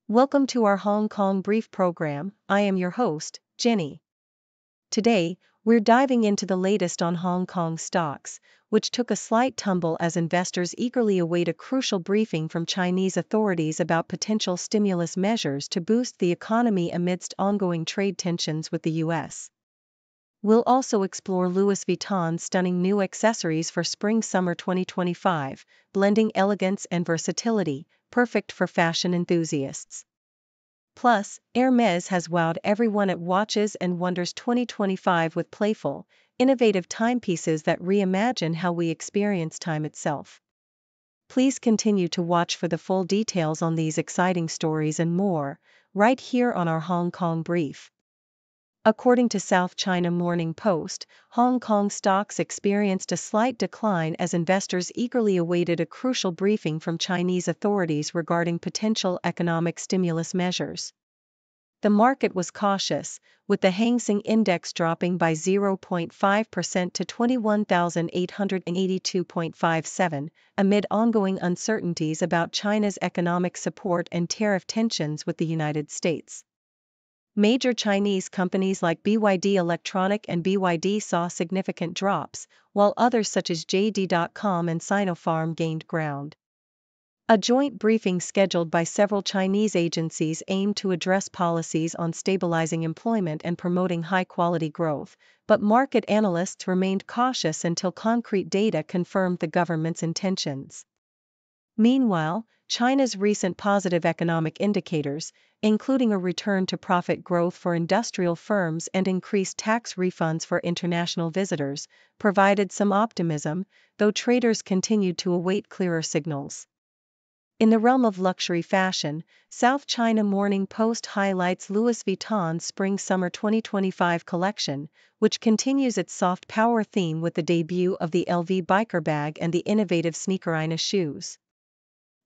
Welcome to our Hong Kong Brief program. I am your host, Jenny. Today, we're diving into the latest on Hong Kong stocks, which took a slight tumble as investors eagerly await a crucial briefing from Chinese authorities about potential stimulus measures to boost the economy amidst ongoing trade tensions with the US. We'll also explore Louis Vuitton's stunning new accessories for spring-summer 2025, blending elegance and versatility, perfect for fashion enthusiasts. Plus, Hermès has wowed everyone at Watches and Wonders 2025 with playful, innovative timepieces that reimagine how we experience time itself. Please continue to watch for the full details on these exciting stories and more, right here on our Hong Kong Brief. According to South China Morning Post, Hong Kong stocks experienced a slight decline as investors eagerly awaited a crucial briefing from Chinese authorities regarding potential economic stimulus measures. The market was cautious, with the Hang Seng Index dropping by 0.5% to 21,882.57, amid ongoing uncertainties about China's economic support and tariff tensions with the United States. Major Chinese companies like BYD Electronic and BYD saw significant drops, while others such as JD.com and Sinopharm gained ground. A joint briefing scheduled by several Chinese agencies aimed to address policies on stabilizing employment and promoting high-quality growth, but market analysts remained cautious until concrete data confirmed the government's intentions. Meanwhile, China's recent positive economic indicators, including a return to profit growth for industrial firms and increased tax refunds for international visitors, provided some optimism, though traders continued to await clearer signals. In the realm of luxury fashion, South China Morning Post highlights Louis Vuitton's Spring-Summer 2025 collection, which continues its soft power theme with the debut of the LV biker bag and the innovative sneakerina shoes.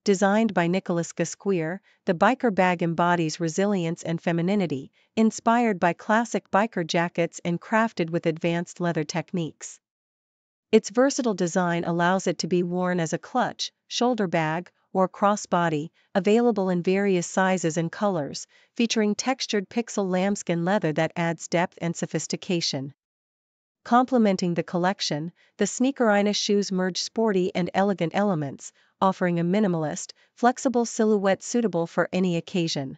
Designed by Nicolas Gasquire, the biker bag embodies resilience and femininity, inspired by classic biker jackets and crafted with advanced leather techniques. Its versatile design allows it to be worn as a clutch, shoulder bag, or crossbody, available in various sizes and colors, featuring textured pixel lambskin leather that adds depth and sophistication. Complementing the collection, the sneakerina shoes merge sporty and elegant elements, offering a minimalist, flexible silhouette suitable for any occasion.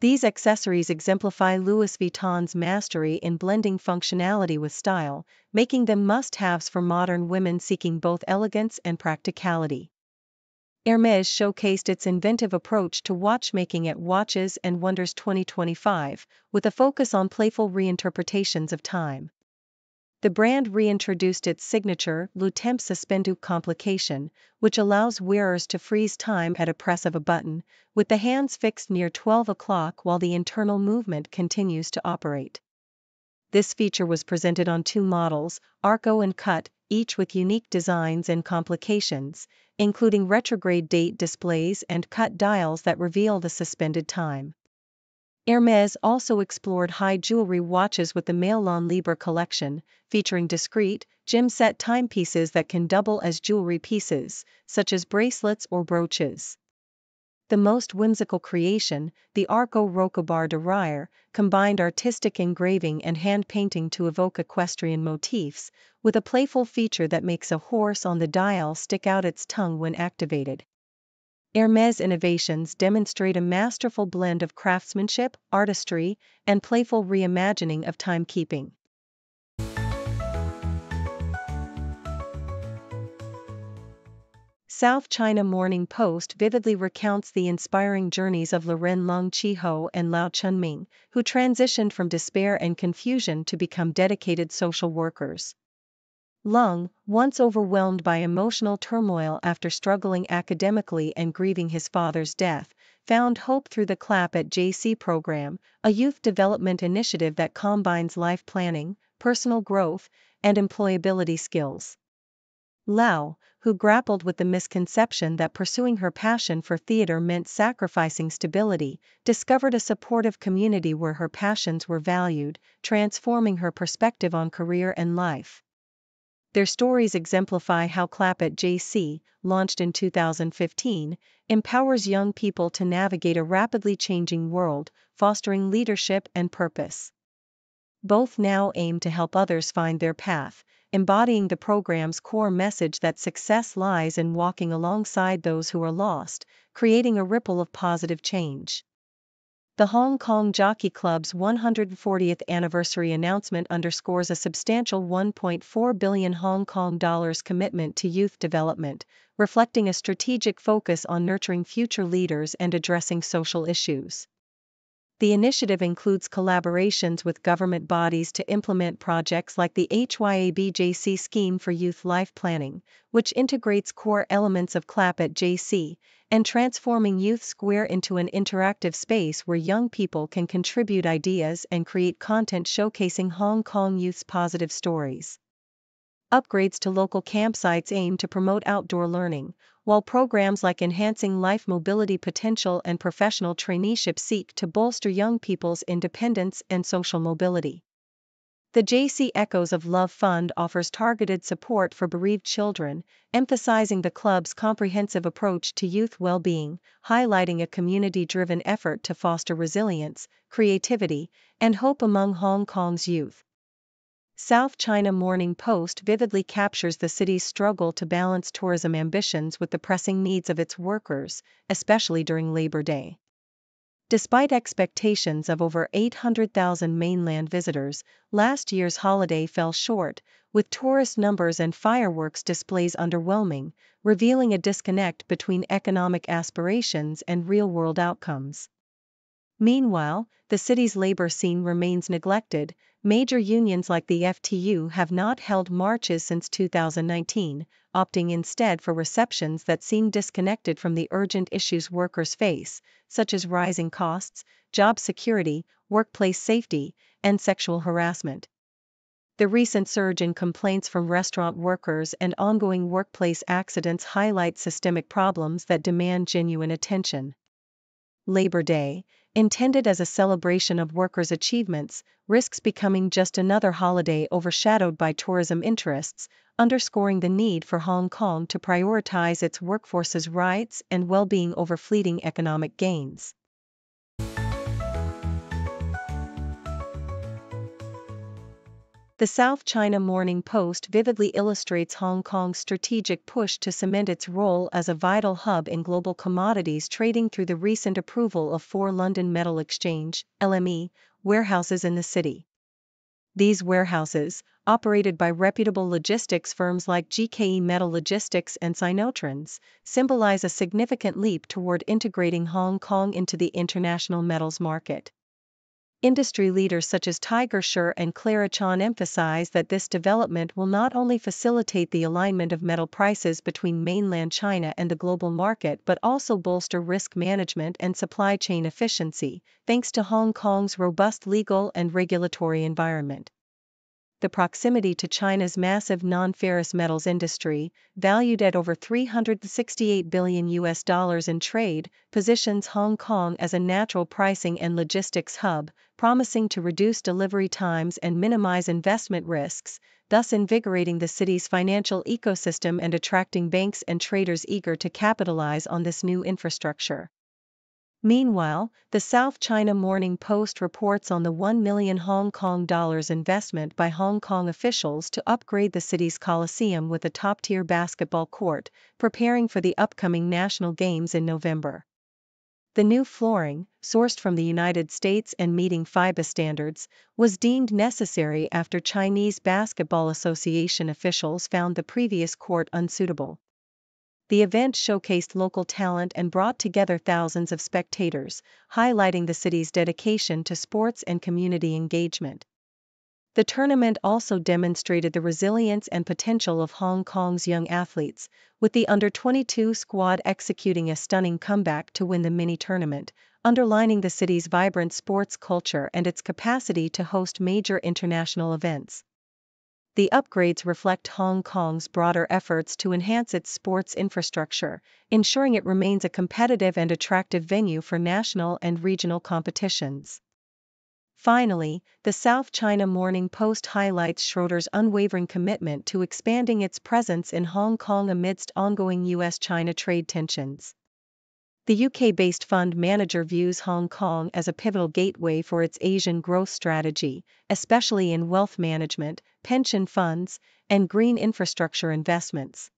These accessories exemplify Louis Vuitton's mastery in blending functionality with style, making them must-haves for modern women seeking both elegance and practicality. Hermès showcased its inventive approach to watchmaking at Watches and Wonders 2025, with a focus on playful reinterpretations of time. The brand reintroduced its signature Le Temps Suspendu complication, which allows wearers to freeze time at a press of a button, with the hands fixed near 12 o'clock while the internal movement continues to operate. This feature was presented on two models, Arco and Cut, each with unique designs and complications, including retrograde date displays and cut dials that reveal the suspended time. Hermès also explored high jewelry watches with the Maillon Libre collection, featuring discreet, gem-set timepieces that can double as jewelry pieces, such as bracelets or brooches. The most whimsical creation, the Arco Rocobar de Rire, combined artistic engraving and hand-painting to evoke equestrian motifs, with a playful feature that makes a horse on the dial stick out its tongue when activated. Hermès innovations demonstrate a masterful blend of craftsmanship, artistry, and playful reimagining of timekeeping. South China Morning Post vividly recounts the inspiring journeys of Loren Lung Chi-ho and Lau Chunming, who transitioned from despair and confusion to become dedicated social workers. Lung, once overwhelmed by emotional turmoil after struggling academically and grieving his father's death, found hope through the Clap at JC program, a youth development initiative that combines life planning, personal growth, and employability skills. Lau, who grappled with the misconception that pursuing her passion for theater meant sacrificing stability, discovered a supportive community where her passions were valued, transforming her perspective on career and life. Their stories exemplify how Clap at JC, launched in 2015, empowers young people to navigate a rapidly changing world, fostering leadership and purpose. Both now aim to help others find their path, embodying the program's core message that success lies in walking alongside those who are lost, creating a ripple of positive change. The Hong Kong Jockey Club's 140th anniversary announcement underscores a substantial 1.4 billion Hong Kong dollars commitment to youth development, reflecting a strategic focus on nurturing future leaders and addressing social issues. The initiative includes collaborations with government bodies to implement projects like the HYABJC Scheme for Youth Life Planning, which integrates core elements of Clap at JC, and transforming Youth Square into an interactive space where young people can contribute ideas and create content showcasing Hong Kong youth's positive stories. Upgrades to local campsites aim to promote outdoor learning, while programs like Enhancing Life Mobility Potential and Professional Traineeship seek to bolster young people's independence and social mobility. The JC Echoes of Love Fund offers targeted support for bereaved children, emphasizing the club's comprehensive approach to youth well-being, highlighting a community-driven effort to foster resilience, creativity, and hope among Hong Kong's youth. South China Morning Post vividly captures the city's struggle to balance tourism ambitions with the pressing needs of its workers, especially during Labor Day. Despite expectations of over 800,000 mainland visitors, last year's holiday fell short, with tourist numbers and fireworks displays underwhelming, revealing a disconnect between economic aspirations and real-world outcomes. Meanwhile, the city's labor scene remains neglected. Major unions like the FTU have not held marches since 2019, opting instead for receptions that seem disconnected from the urgent issues workers face, such as rising costs, job security, workplace safety, and sexual harassment. The recent surge in complaints from restaurant workers and ongoing workplace accidents highlight systemic problems that demand genuine attention. Labor Day, intended as a celebration of workers' achievements, risks becoming just another holiday overshadowed by tourism interests, underscoring the need for Hong Kong to prioritize its workforce's rights and well-being over fleeting economic gains. The South China Morning Post vividly illustrates Hong Kong's strategic push to cement its role as a vital hub in global commodities trading through the recent approval of 4 London Metal Exchange (LME) warehouses in the city. These warehouses, operated by reputable logistics firms like GKE Metal Logistics and Sinotrans, symbolize a significant leap toward integrating Hong Kong into the international metals market. Industry leaders such as Tiger Shur and Clara Chan emphasize that this development will not only facilitate the alignment of metal prices between mainland China and the global market but also bolster risk management and supply chain efficiency, thanks to Hong Kong's robust legal and regulatory environment. The proximity to China's massive non-ferrous metals industry, valued at over $368 billion in trade, positions Hong Kong as a natural pricing and logistics hub, promising to reduce delivery times and minimize investment risks, thus invigorating the city's financial ecosystem and attracting banks and traders eager to capitalize on this new infrastructure. Meanwhile, the South China Morning Post reports on the 1 million Hong Kong dollars investment by Hong Kong officials to upgrade the city's Coliseum with a top-tier basketball court, preparing for the upcoming National Games in November. The new flooring, sourced from the United States and meeting FIBA standards, was deemed necessary after Chinese Basketball Association officials found the previous court unsuitable. The event showcased local talent and brought together thousands of spectators, highlighting the city's dedication to sports and community engagement. The tournament also demonstrated the resilience and potential of Hong Kong's young athletes, with the under-22 squad executing a stunning comeback to win the mini-tournament, underlining the city's vibrant sports culture and its capacity to host major international events. The upgrades reflect Hong Kong's broader efforts to enhance its sports infrastructure, ensuring it remains a competitive and attractive venue for national and regional competitions. Finally, the South China Morning Post highlights Schroeder's unwavering commitment to expanding its presence in Hong Kong amidst ongoing US-China trade tensions. The UK-based fund manager views Hong Kong as a pivotal gateway for its Asian growth strategy, especially in wealth management, pension funds, and green infrastructure investments.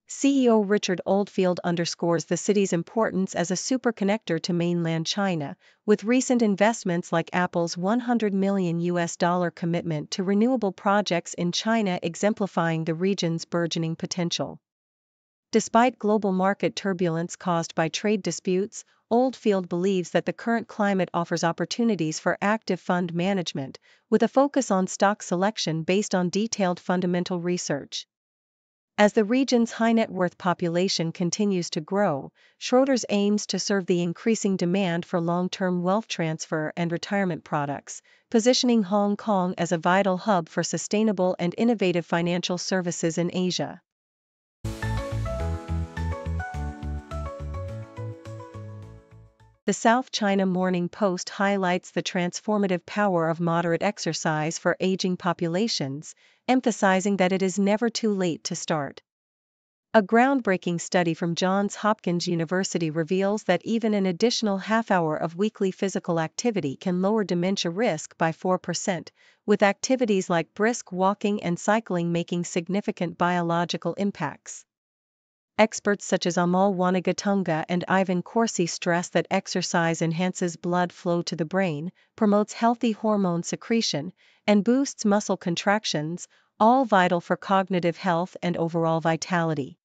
CEO Richard Oldfield underscores the city's importance as a superconnector to mainland China, with recent investments like Apple's $100 million commitment to renewable projects in China exemplifying the region's burgeoning potential. Despite global market turbulence caused by trade disputes, Oldfield believes that the current climate offers opportunities for active fund management, with a focus on stock selection based on detailed fundamental research. As the region's high-net-worth population continues to grow, Schroeder's aims to serve the increasing demand for long-term wealth transfer and retirement products, positioning Hong Kong as a vital hub for sustainable and innovative financial services in Asia. The South China Morning Post highlights the transformative power of moderate exercise for aging populations, emphasizing that it is never too late to start. A groundbreaking study from Johns Hopkins University reveals that even an additional half-hour of weekly physical activity can lower dementia risk by 4%, with activities like brisk walking and cycling making significant biological impacts. Experts such as Amal Wanagatunga and Ivan Corsi stress that exercise enhances blood flow to the brain, promotes healthy hormone secretion, and boosts muscle contractions, all vital for cognitive health and overall vitality.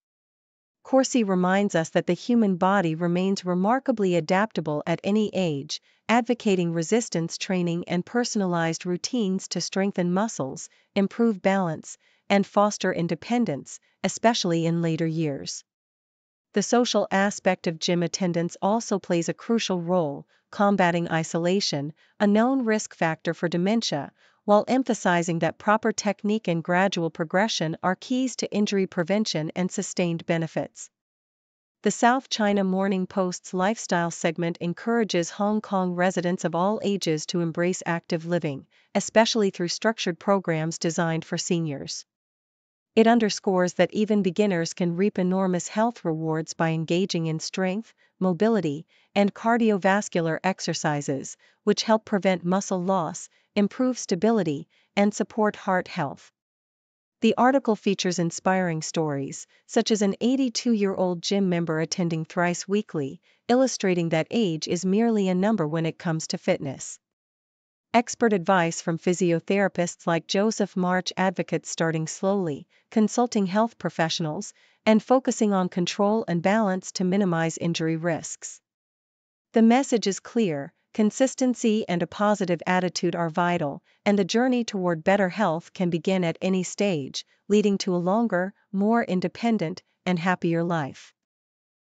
Corsi reminds us that the human body remains remarkably adaptable at any age, advocating resistance training and personalized routines to strengthen muscles, improve balance, and foster independence, especially in later years. The social aspect of gym attendance also plays a crucial role, combating isolation, a known risk factor for dementia, while emphasizing that proper technique and gradual progression are keys to injury prevention and sustained benefits. The South China Morning Post's lifestyle segment encourages Hong Kong residents of all ages to embrace active living, especially through structured programs designed for seniors. It underscores that even beginners can reap enormous health rewards by engaging in strength, mobility, and cardiovascular exercises, which help prevent muscle loss, improve stability, and support heart health. The article features inspiring stories, such as an 82-year-old gym member attending thrice weekly, illustrating that age is merely a number when it comes to fitness. Expert advice from physiotherapists like Joseph March advocates starting slowly, consulting health professionals, and focusing on control and balance to minimize injury risks. The message is clear: consistency and a positive attitude are vital, and the journey toward better health can begin at any stage, leading to a longer, more independent, and happier life.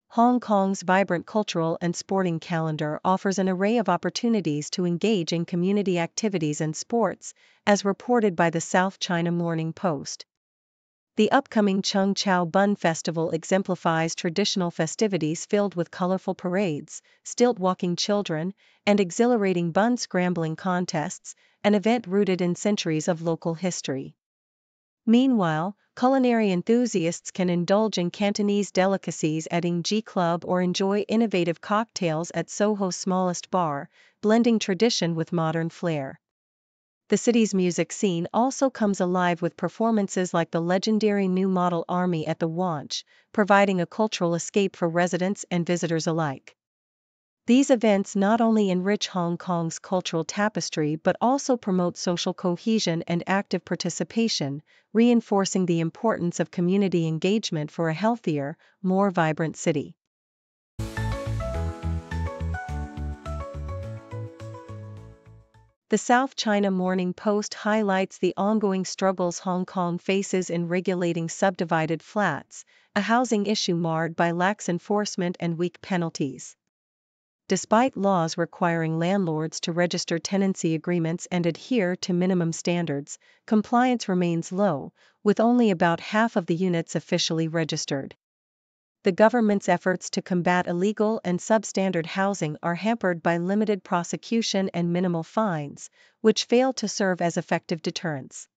Hong Kong's vibrant cultural and sporting calendar offers an array of opportunities to engage in community activities and sports, as reported by the South China Morning Post. The upcoming Chung Chau Bun Festival exemplifies traditional festivities filled with colorful parades, stilt-walking children, and exhilarating bun scrambling contests, an event rooted in centuries of local history. Meanwhile, culinary enthusiasts can indulge in Cantonese delicacies at Yingji Club or enjoy innovative cocktails at Soho's smallest bar, blending tradition with modern flair. The city's music scene also comes alive with performances like the legendary New Model Army at the Wanch, providing a cultural escape for residents and visitors alike. These events not only enrich Hong Kong's cultural tapestry but also promote social cohesion and active participation, reinforcing the importance of community engagement for a healthier, more vibrant city. The South China Morning Post highlights the ongoing struggles Hong Kong faces in regulating subdivided flats, a housing issue marred by lax enforcement and weak penalties. Despite laws requiring landlords to register tenancy agreements and adhere to minimum standards, compliance remains low, with only about half of the units officially registered. the government's efforts to combat illegal and substandard housing are hampered by limited prosecution and minimal fines, which fail to serve as effective deterrents.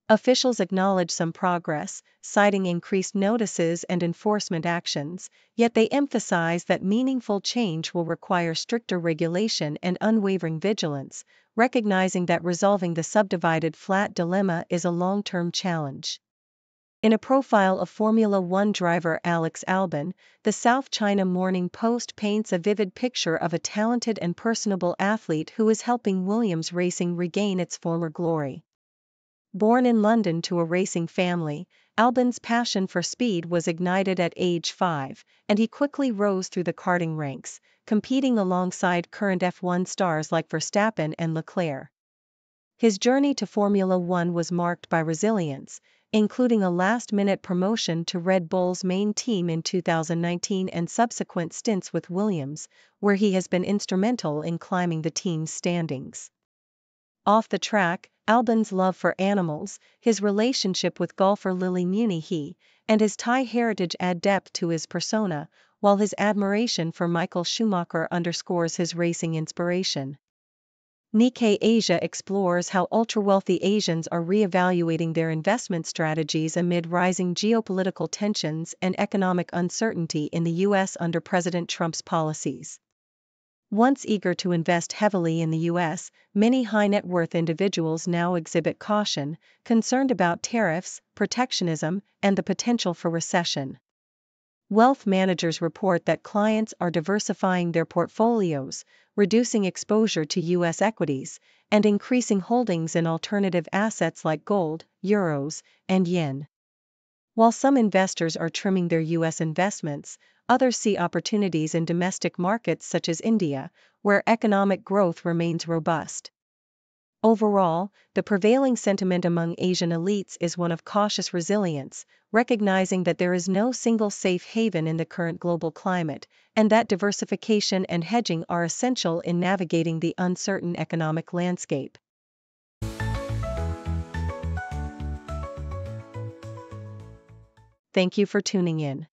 Officials acknowledge some progress, citing increased notices and enforcement actions, yet they emphasize that meaningful change will require stricter regulation and unwavering vigilance, recognizing that resolving the subdivided flat dilemma is a long-term challenge. In a profile of Formula One driver Alex Albon, the South China Morning Post paints a vivid picture of a talented and personable athlete who is helping Williams Racing regain its former glory. Born in London to a racing family, Albon's passion for speed was ignited at age 5, and he quickly rose through the karting ranks, competing alongside current F1 stars like Verstappen and Leclerc. His journey to Formula One was marked by resilience, including a last-minute promotion to Red Bull's main team in 2019 and subsequent stints with Williams, where he has been instrumental in climbing the team's standings. Off the track, Albon's love for animals, his relationship with golfer Lily Munihi, and his Thai heritage add depth to his persona, while his admiration for Michael Schumacher underscores his racing inspiration. Nikkei Asia explores how ultra-wealthy Asians are re-evaluating their investment strategies amid rising geopolitical tensions and economic uncertainty in the U.S. under President Trump's policies. Once eager to invest heavily in the U.S., many high-net-worth individuals now exhibit caution, concerned about tariffs, protectionism, and the potential for recession. Wealth managers report that clients are diversifying their portfolios, reducing exposure to U.S. equities, and increasing holdings in alternative assets like gold, euros, and yen. While some investors are trimming their U.S. investments, others see opportunities in domestic markets such as India, where economic growth remains robust. Overall, the prevailing sentiment among Asian elites is one of cautious resilience, recognizing that there is no single safe haven in the current global climate, and that diversification and hedging are essential in navigating the uncertain economic landscape. Thank you for tuning in.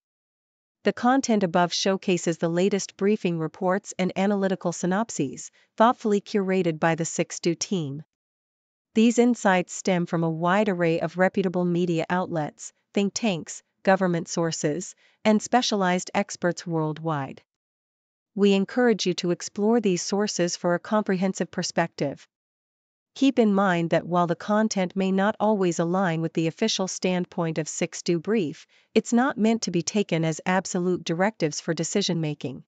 The content above showcases the latest briefing reports and analytical synopses, thoughtfully curated by the 6Do team. These insights stem from a wide array of reputable media outlets, think tanks, government sources, and specialized experts worldwide. We encourage you to explore these sources for a comprehensive perspective. Keep in mind that while the content may not always align with the official standpoint of 6Do Brief, it's not meant to be taken as absolute directives for decision-making.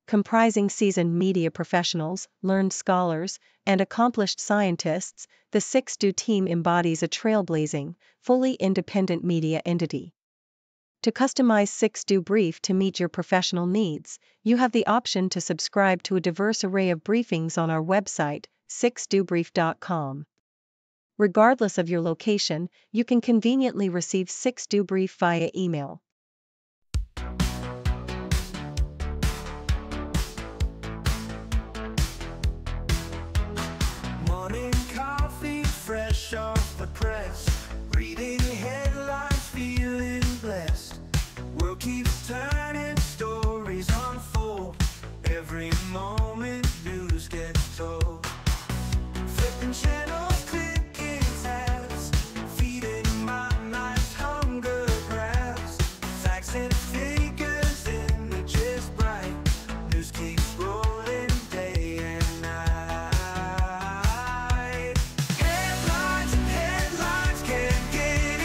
Comprising seasoned media professionals, learned scholars, and accomplished scientists, the 6Do team embodies a trailblazing, fully independent media entity. To customize 6Do Brief to meet your professional needs, you have the option to subscribe to a diverse array of briefings on our website, 6dobrief.com. Regardless of your location, you can conveniently receive 6Do Brief via email. Morning coffee, fresh off the press. Reading headlines, feeling blessed. World keeps turning, stories unfold. Every moment news gets told. Flipping channels, clicking tabs, feeding my mind's hunger grabs. Facts and figures, images bright. News keeps rolling day and night. Headlines and headlines can't get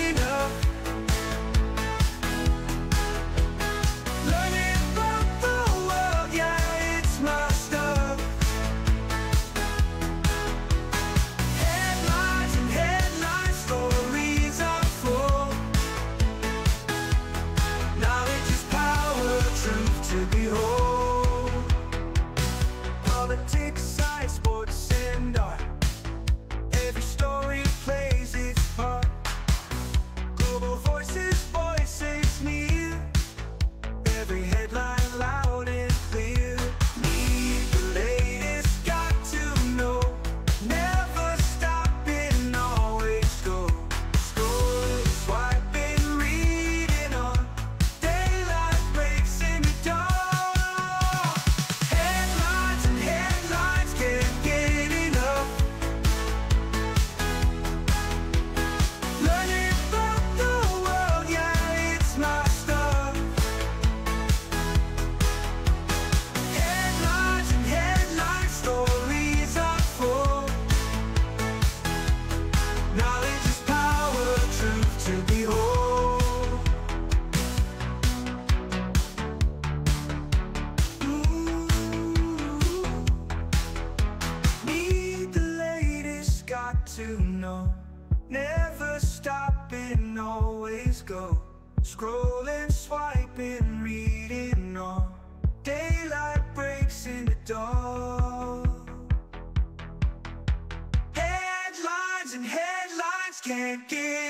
to know. Never stopping, always go. Scrolling, swiping, reading on. Daylight breaks into dawn. Headlines and headlines can't get